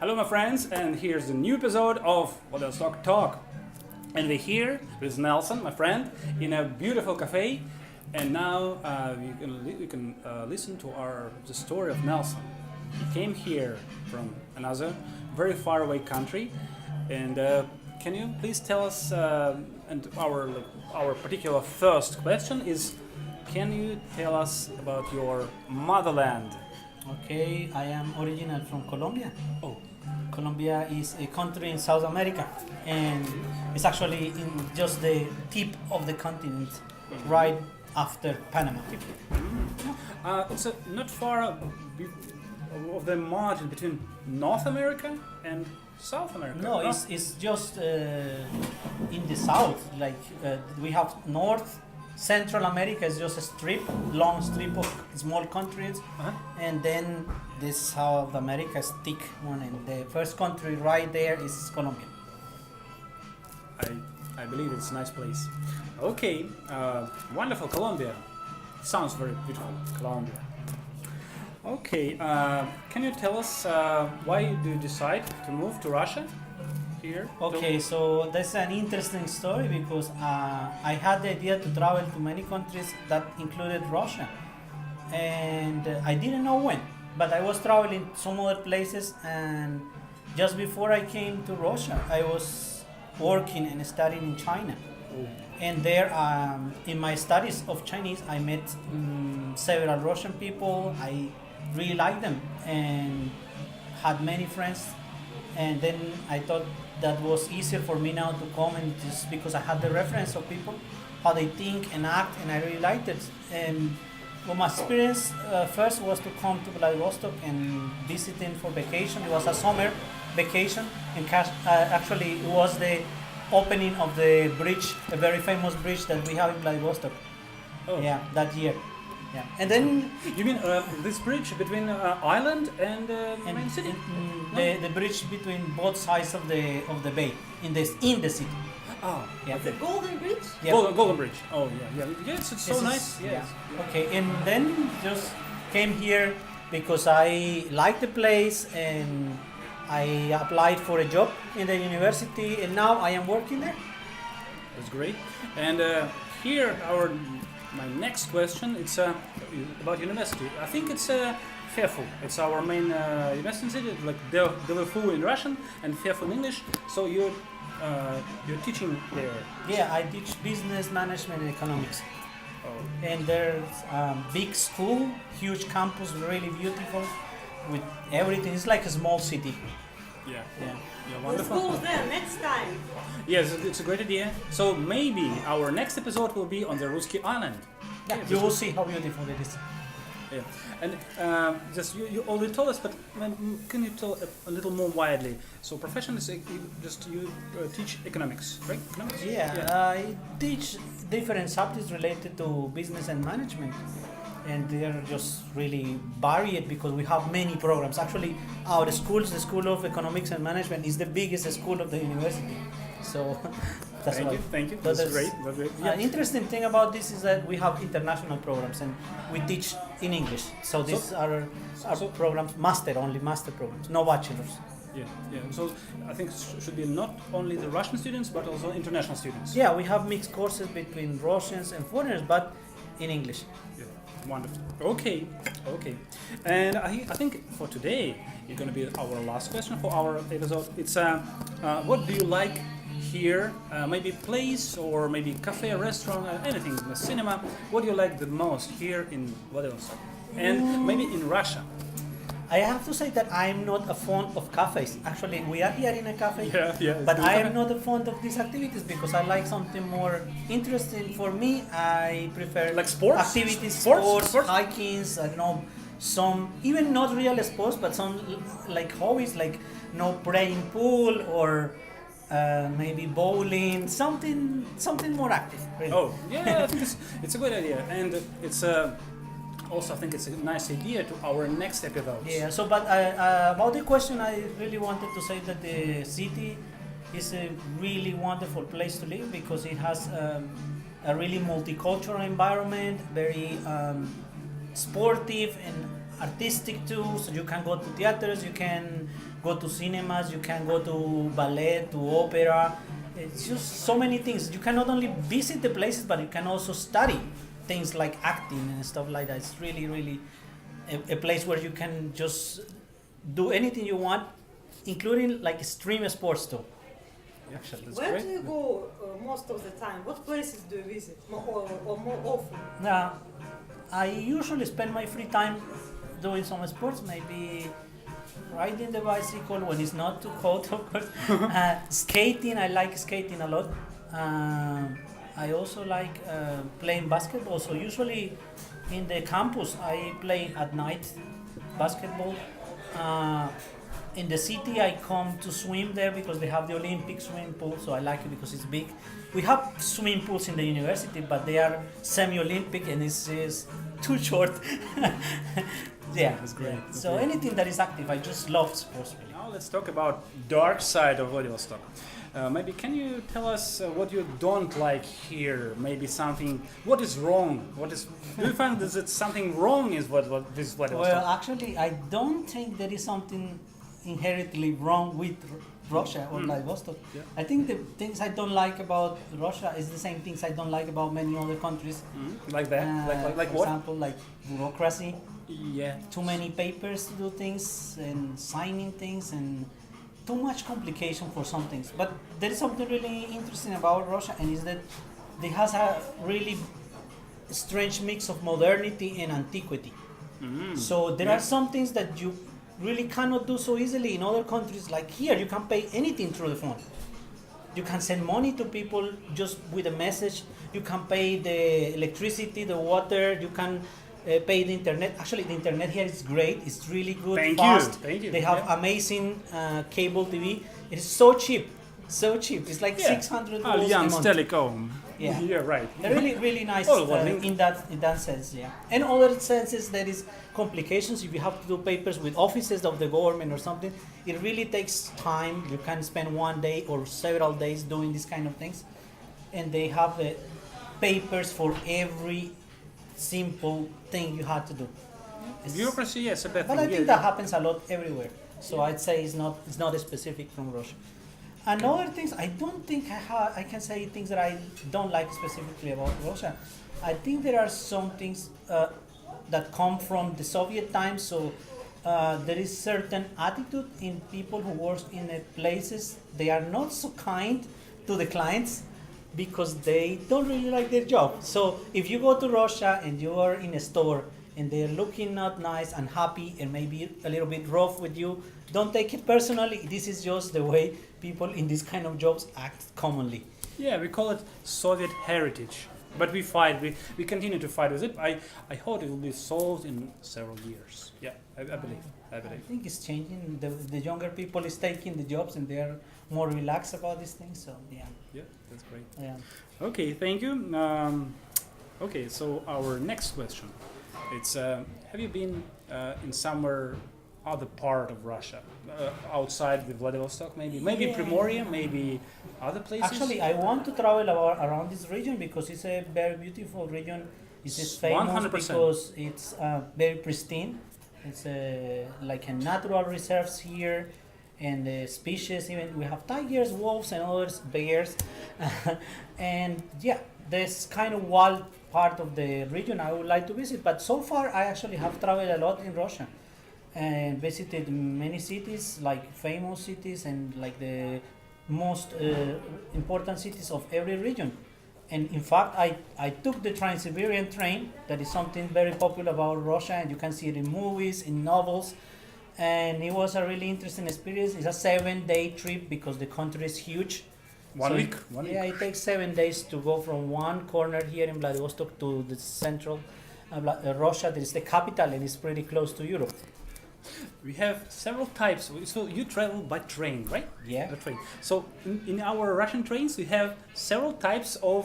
Hello my friends, and here's the new episode of Vladivostok Talk. And we're here with Nelson, my friend, in a beautiful cafe. And now we can listen to the story of Nelson. He came here from another very far away country. And can you please tell us, and our particular first question is, can you tell us about your motherland? Okay, I am original from Colombia. Oh. Colombia is a country in South America, and it's actually in just the tip of the continent, right after Panama. It's not far of the margin between North America and South America. No, it's just in the south. We have North, Central America is just a long strip of small countries, and then this South America is thick one, and the first country right there is Colombia. I believe it's a nice place. Okay, wonderful, Colombia. Sounds very beautiful, Colombia. Okay, can you tell us why do you decide to move to Russia? Here. Okay, so that's an interesting story because I had the idea to travel to many countries that included Russia, and I didn't know when, but I was traveling some other places, and just before I came to Russia, I was working and studying in China. Oh. And there, in my studies of Chinese, I met several Russian people. I really liked them and had many friends, and then I thought that was easier for me now to come, and just because I had the reference of people, how they think and act, and I really liked it. And well, my experience first was to come to Vladivostok and visiting for vacation. It was a summer vacation, and actually it was the opening of the bridge, a very famous bridge that we have in Vladivostok. Oh. Yeah, that year. Yeah, and then you mean this bridge between island and main city? The bridge between both sides of the bay in the city. Oh, yeah. Okay. The Golden Bridge? Yeah. Golden Bridge. Oh yeah. Yes, it's so nice. Yes. Yeah. Okay, and then just came here because I liked the place, and I applied for a job in the university, and now I am working there. That's great. And here my next question, it's about university. I think it's FEFU. It's our main university, like DLFU in Russian and FEFU in English. So you're teaching there. Yeah, I teach business management and economics. Oh. And there's big school, huge campus, really beautiful, with everything. It's like a small city. Yeah. Yeah. Yeah, The wonderful. school's there next time. Yes, it's a great idea. So maybe our next episode will be on the Ruski Island. Yeah, you will see how beautiful it is. Yeah, and just you already told us, but can you tell a little more widely? So profession is you teach economics, right? Economics? Yeah, I teach different subjects related to business and management, and they're just really varied because we have many programs. Actually, our schools, the School of Economics and Management, is the biggest school of the university. So that's why. Thank you. But That's great. That's great. Yeah. Interesting thing about this is that we have international programs, and we teach in English. So these are programs, master programs, no bachelors. Yeah. So I think it should be not only the Russian students, but also international students. Yeah, we have mixed courses between Russians and foreigners, but in English. Yeah. Wonderful. Okay. And I think for today, it's going to be our last question for our episode. It's what do you like here? Maybe place or maybe cafe, restaurant, anything, the cinema. What do you like the most here in Vladivostok? And maybe in Russia? I have to say that I'm not a fond of cafes. Actually, we are here in a cafe, Yeah. but I am not a fond of these activities because I like something more interesting. For me, I prefer Like sports? activities, Sports? hikings. I don't know, some even not real sports, but some like hobbies, like playing pool or maybe bowling, something more active. Really. Oh, yeah, I think it's a good idea, and it's also I think it's a nice idea to our next episode. Yeah. So, but about the question, I really wanted to say that the city is a really wonderful place to live because it has a really multicultural environment, very sportive, and artistic too. So you can go to theaters, you can go to cinemas, you can go to ballet, to opera. It's just so many things. You can not only visit the places, but you can also study things like acting and stuff like that. It's really, really a place where you can just do anything you want, including like extreme sports too. Actually, that's Where great. do you go most of the time? What places do you visit or more often? Now, I usually spend my free time doing some sports, maybe riding the bicycle when it's not too cold, of course. Skating, I like skating a lot. I also like playing basketball. So usually in the campus, I play at night basketball. In the city, I come to swim there because they have the Olympic swimming pool, so I like it because it's big. We have swimming pools in the university, but they are semi-Olympic and it's too short. Yeah, That's great. yeah. That's So great. anything that is active, I just love sports. Really. Now let's talk about dark side of Vladivostok. Maybe can you tell us what you don't like here? Maybe something. What is wrong? What is? Do you find that something wrong is what this Vladivostok? Well, actually, I don't think there is something inherently wrong with Russia or Vladivostok. Yeah. I think the things I don't like about Russia is the same things I don't like about many other countries. Like that? Like For what? example, like bureaucracy. Yeah. Too many papers to do things and signing things and too much complication for some things. But there is something really interesting about Russia, and is that it has a really strange mix of modernity and antiquity. So there are some things that you really cannot do so easily in other countries. Like here, you can pay anything through the phone. You can send money to people just with a message. You can pay the electricity, the water. You can pay the internet. Actually, the internet here is great. It's really good, Thank fast. you, thank you. They have Yeah. amazing cable TV. It is so cheap, so cheap. It's like 600 rubles a Allianz month. Telecom. Yeah. Yeah, right. They're really, really nice Oh, well, link. in that sense, yeah. And other senses, there is complications if you have to do papers with offices of the government or something. It really takes time. You can spend one day or several days doing these kind of things, and they have papers for every simple thing you had to do. It's- Bureaucracy, yes, a bad but thing. I think yeah. that happens a lot everywhere. So I'd say it's not specific from Russia. And other things, I don't think I can say things that I don't like specifically about Russia. I think there are some things that come from the Soviet times. So there is certain attitude in people who work in places. They are not so kind to the clients because they don't really like their job. So if you go to Russia and you are in a store and they're looking not nice and happy and maybe a little bit rough with you, don't take it personally. This is just the way people in this kind of jobs act commonly. Yeah, we call it Soviet heritage. But we fight, we continue to fight with it. I hope it will be solved in several years. Yeah, I believe. I I believe. think it's changing. The younger people is taking the jobs and they are more relaxed about these things. So yeah, Yeah, that's great. yeah. Okay, thank you. Okay, so our next question. It's have you been in somewhere other part of Russia, outside the Vladivostok, maybe Yeah. Primoria, maybe other places? Actually, I want to travel around this region because it's a very beautiful region. It's famous 100%. because it's very pristine. It's like a natural reserves here, and the species. Even we have tigers, wolves, and others, bears, and yeah, this kind of wild part of the region I would like to visit. But so far, I actually have traveled a lot in Russia and visited many cities, like famous cities and like the most important cities of every region. And in fact, I took the Trans-Siberian train. That is something very popular about Russia, and you can see it in movies, in novels. And it was a really interesting experience. It's a 7-day trip because the country is huge. One So week. One Yeah, week. it takes 7 days to go from one corner here in Vladivostok to the central Russia. That is the capital, and it's pretty close to Europe. We have several types. So you travel by train, right? Yeah. The train. So in our Russian trains, we have several types of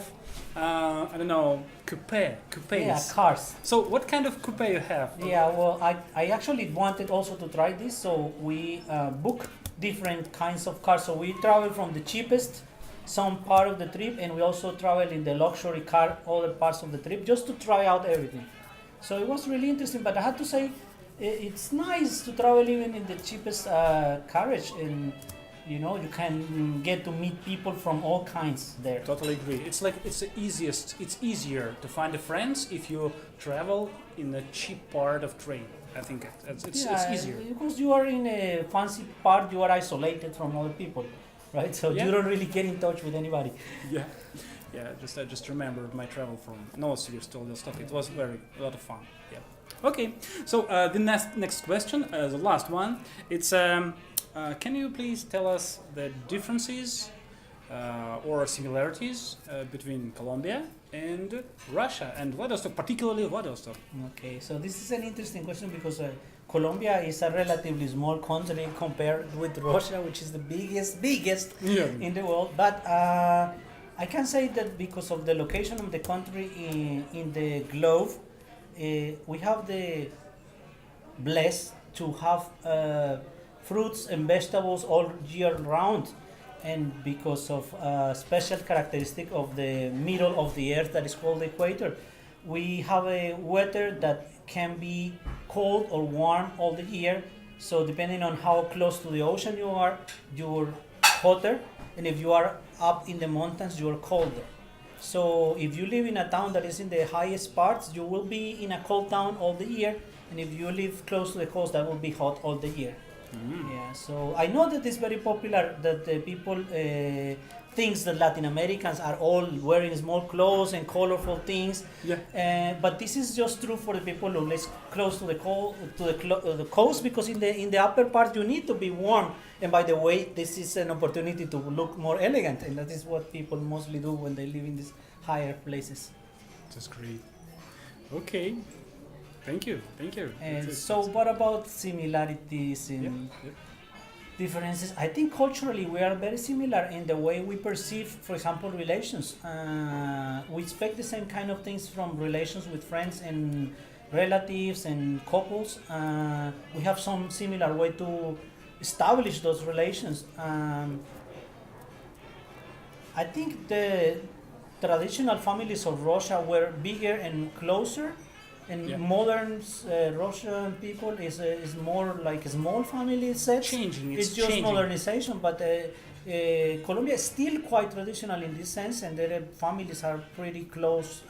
I don't know, coupes. Yeah, cars. So what kind of coupe you have? Yeah, well, I actually wanted also to try this, so we book different kinds of cars. So we travel from the cheapest some part of the trip, and we also travel in the luxury car other parts of the trip just to try out everything. So it was really interesting, but I had to say it's nice to travel even in the cheapest carriage, and you can get to meet people from all kinds there. Totally agree. It's like it's the easiest. It's easier to find a friends if you travel in the cheap part of train. I think it's easier. Because you are in a fancy part, you are isolated from other people, right? So Yeah. you don't really get in touch with anybody. Yeah, yeah. I just remembered my travel from Novosibirsk to Vladivostok. It was a lot of fun. Yeah. Okay. So the next question, the last one. It's can you please tell us the differences or similarities between Colombia and Russia and Vladivostok, particularly Vladivostok? Okay, so this is an interesting question because Colombia is a relatively small country compared with Russia, which is the biggest in the world. But I can say that because of the location of the country in the globe, we have the blessed to have fruits and vegetables all year round, and because of a special characteristic of the middle of the earth that is called the equator, we have a weather that can be cold or warm all the year. So depending on how close to the ocean you are, you're hotter, and if you are up in the mountains, you're colder. So if you live in a town that is in the highest parts, you will be in a cold town all the year, and if you live close to the coast, that will be hot all the year. Yeah, so I know that it's very popular that people thinks that Latin Americans are all wearing small clothes and colorful things. Yeah. But this is just true for the people who live close to the coast, because in the upper part you need to be warm. And by the way, this is an opportunity to look more elegant, and that is what people mostly do when they live in these higher places. That's great. Okay. Thank you. And so, what about similarities and differences? I think culturally we are very similar in the way we perceive, for example, relations. We expect the same kind of things from relations with friends and relatives and couples. We have some similar way to establish those relations. I think the traditional families of Russia were bigger and closer. And modern Russian people is more like a small family set. It's just changing. Modernization, but Colombia is still quite traditional in this sense, and their families are pretty close,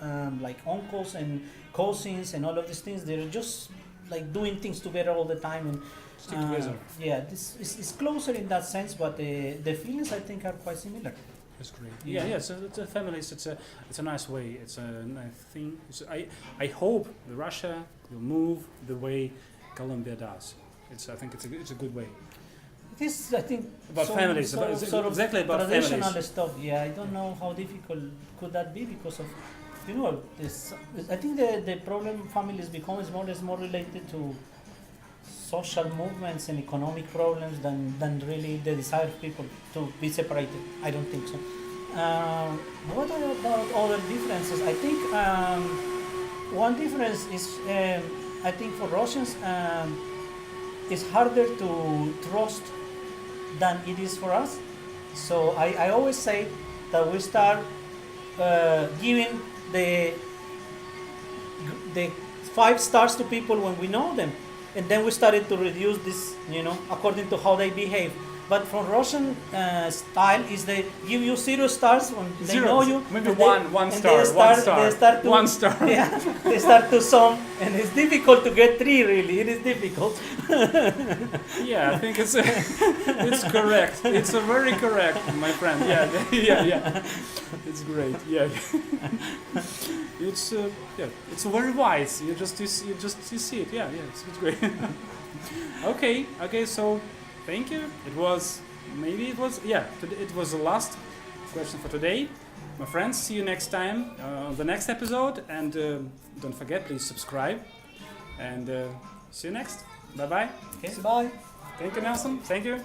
like uncles and cousins and all of these things. They're just like doing things together all the time, and stick together. Yeah, this is closer in that sense, but the feelings I think are quite similar. That's great. Yeah. So the families, it's a nice way. It's a nice thing. I hope the Russia will move the way Colombia does. I think it's a good way. It is, I think, about families. Exactly about traditional families. Stuff. Yeah, I don't know how difficult could that be because of, this. I think the problem families become is more related to social movements and economic problems than really the desire of people to be separated. I don't think so. What about other differences? I think one difference is, I think for Russians, it's harder to trust than it is for us. So I always say that we start giving the 5 stars to people when we know them. And then we started to reduce this, according to how they behave. But from Russian style is they give you 0 stars when they know you. Maybe one star. They start to, 1 star. Yeah, they start to sum, and it's difficult to get 3. Really, it is difficult. Yeah, I think it's correct. It's very correct, my friend. Yeah. It's great. Yeah. It's very wise. You see it. Yeah. It's great. Okay. So. Thank you. It was the last question for today. My friends, see you next time on the next episode. And don't forget, please subscribe. And see you next. Bye-bye. Okay, bye. Thank you, Nelson. Thank you.